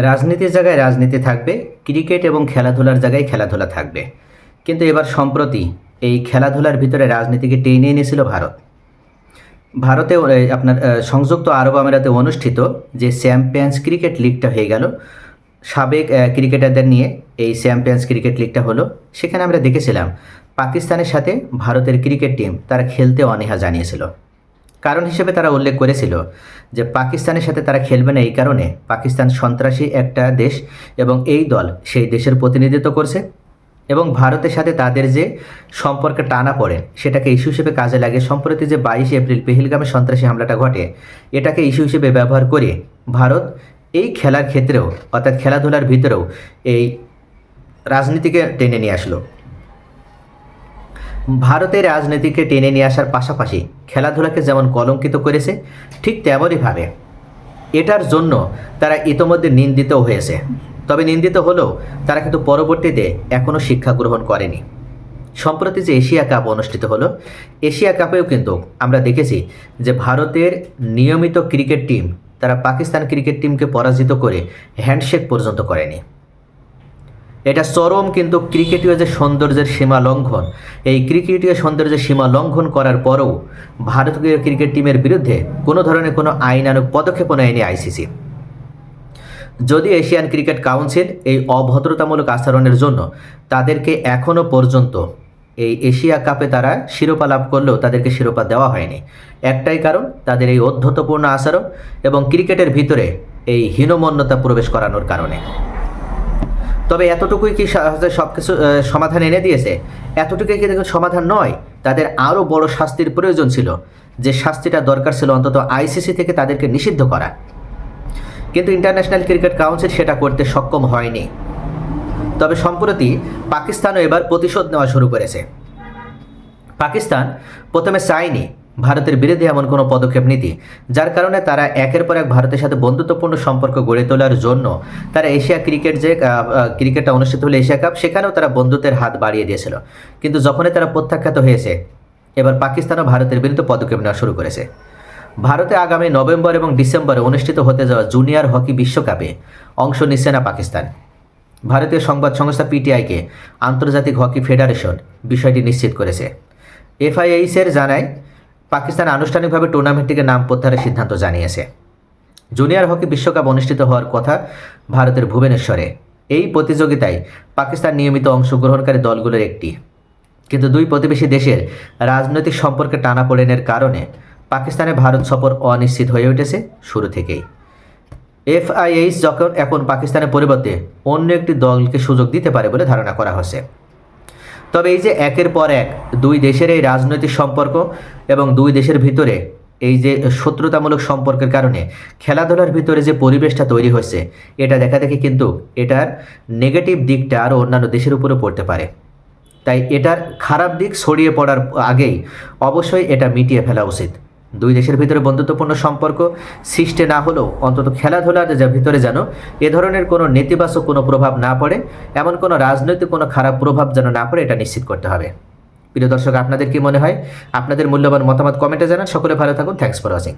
রাজনীতির জায়গায় রাজনীতি থাকবে, ক্রিকেট এবং খেলাধুলার জায়গায় খেলাধুলা থাকবে। কিন্তু এবার সম্প্রতি এই খেলাধুলার ভিতরে রাজনীতিকে টেনে এনেছিল ভারত। ভারতে আপনার সংযুক্ত আরব আমিরাতে অনুষ্ঠিত যে চ্যাম্পিয়ন্স ক্রিকেট লিগটা হয়ে গেল, সাবেক ক্রিকেটারদের নিয়ে এই চ্যাম্পিয়ন্স ক্রিকেট লিগটা হলো। সেখানে আমরা দেখেছিলাম পাকিস্তানের সাথে ভারতের ক্রিকেট টিম তারা খেলতে অনীহা জানিয়েছিল। কারণ হিসেবে তারা উল্লেখ করেছিল যে পাকিস্তানের সাথে তারা খেলবে না এই কারণে পাকিস্তান সন্ত্রাসী একটা দেশ এবং এই দল সেই দেশের প্রতিনিধিত্ব করছে, এবং ভারতের সাথে তাদের যে সম্পর্কে টানা পড়ে সেটাকে ইস্যু হিসেবে কাজে লাগে। সম্প্রতি যে 22 এপ্রিল পেহেলগামে সন্ত্রাসী হামলাটা ঘটে, এটাকে ইস্যু হিসেবে ব্যবহার করে ভারত এই খেলার ক্ষেত্রেও অর্থাৎ খেলাধুলার ভিতরেও এই রাজনীতিকে টেনে নিয়ে আসলো। ভারতের রাজনীতিকে টেনে নিয়ে আসার পাশাপাশি খেলাধুলাকে যেমন কলঙ্কিত করেছে, ঠিক তেমনইভাবে এটার জন্য তারা ইতোমধ্যে নিন্দিত হয়েছে। তবে নিন্দিত হলেও তারা কিন্তু পরবর্তীতে এখনও শিক্ষা গ্রহণ করেনি। সম্প্রতি যে এশিয়া কাপ অনুষ্ঠিত হলো, এশিয়া কাপেও কিন্তু আমরা দেখেছি যে ভারতের নিয়মিত ক্রিকেট টিম তারা পাকিস্তান ক্রিকেট টিমকে পরাজিত করে হ্যান্ডশেক পর্যন্ত করেনি। এটা চরম কিন্তু ক্রিকেটীয় যে সৌন্দর্যের সীমা লঙ্ঘন, এই ক্রিকেটীয় সৌন্দর্যের সীমা লঙ্ঘন করার পরেও ভারতীয় ক্রিকেট টিমের বিরুদ্ধে কোনো ধরনের কোনো আইনানুগ পদক্ষেপ নেয়নি আইসিসি। যদি এশিয়ান ক্রিকেট কাউন্সিল এই অভদ্রতামূলক আচরণের জন্য তাদেরকে এখনও পর্যন্ত এই এশিয়া কাপে তারা শিরোপা লাভ করলেও তাদেরকে শিরোপা দেওয়া হয়নি, একটাই কারণ তাদের এই অধ্যত্বপূর্ণ আচরণ এবং ক্রিকেটের ভিতরে এই হীনমন্যতা প্রবেশ করানোর কারণে। তবে এতটুকুই কি সব কিছু সমাধান এনে দিয়েছে? এতটুকুই কিন্তু সমাধান নয়, তাদের আরও বড় শাস্তির প্রয়োজন ছিল, যে শাস্তিটা দরকার ছিল অন্তত আইসিসি থেকে তাদেরকে নিষিদ্ধ করা। কিন্তু ইন্টারন্যাশনাল ক্রিকেট কাউন্সিল সেটা করতে সক্ষম হয়নি। তবে সম্প্রতি পাকিস্তানও এবার প্রতিশোধ নেওয়া শুরু করেছে। পাকিস্তান প্রথমে চায়নি ভারতের বিরুদ্ধে এমন কোনো পদক্ষেপ নিতে, যার কারণে তারা একের পর এক ভারতের সাথে বন্ধুত্বপূর্ণ সম্পর্ক গড়ে তোলার জন্য তারা এশিয়া ক্রিকেট যে ক্রিকেটটা অনুষ্ঠিত হলো এশিয়া কাপ, সেখানেও তারা বন্ধুত্বের হাত বাড়িয়ে দিয়েছিল। কিন্তু যখনই তারা প্রত্যাখ্যাত হয়েছে, এবার পাকিস্তানও ভারতের বিরুদ্ধে পদক্ষেপ নেওয়া শুরু করেছে। ভারতে আগামী নভেম্বর এবং ডিসেম্বরে অনুষ্ঠিত হতে যাওয়া জুনিয়র হকি বিশ্বকাপে অংশ নিচ্ছে না পাকিস্তান। ভারতীয় সংবাদ সংস্থা পিটিআইকে আন্তর্জাতিক হকি ফেডারেশন বিষয়টি নিশ্চিত করেছে। এফআইএইচের জানায় পাকিস্তান আনুষ্ঠানিকভাবে টুর্নামেন্টটিকে নাম প্রত্যাহারের সিদ্ধান্ত জানিয়েছে। জুনিয়র হকি বিশ্বকাপ অনুষ্ঠিত হওয়ার কথা ভারতের ভুবনেশ্বরে। এই প্রতিযোগিতায় পাকিস্তান নিয়মিত অংশগ্রহণকারী দলগুলোর একটি, কিন্তু দুই প্রতিবেশী দেশের রাজনৈতিক সম্পর্কে টানাপোড়েনের কারণে পাকিস্তানে ভারত সফর অনিশ্চিত হয়ে উঠেছে শুরু থেকেই। এফআইএইচ এখন পাকিস্তানের পরিবর্তে অন্য একটি দলকে সুযোগ দিতে পারে বলে ধারণা করা হচ্ছে। তবে এই যে একের পর এক দুই দেশের এই রাজনৈতিক সম্পর্ক এবং দুই দেশের ভিতরে এই যে শত্রুতামূলক সম্পর্কের কারণে খেলাধুলার ভিতরে যে পরিবেশটা তৈরি হচ্ছে, এটা দেখা দেখি কিন্তু এটার নেগেটিভ দিকটা আরও অন্যান্য দেশের উপরেও পড়তে পারে। তাই এটার খারাপ দিক ছড়িয়ে পড়ার আগেই অবশ্যই এটা মিটিয়ে ফেলা উচিত। দুই দেশের ভিতরে বন্ধুত্বপূর্ণ সম্পর্ক সৃষ্টি না হলেও অন্তত খেলাধুলার ভিতরে যেন এ ধরনের কোনো নেতিবাচক কোনো প্রভাব না পড়ে, এমন কোনো রাজনৈতিক কোনো খারাপ প্রভাব যেন না পড়ে, এটা নিশ্চিত করতে হবে। প্রিয় দর্শক, আপনাদের কি মনে হয়? আপনাদের মূল্যবান মতামত কমেন্টে জানান। সকলে ভালো থাকুন। Thanks for watching.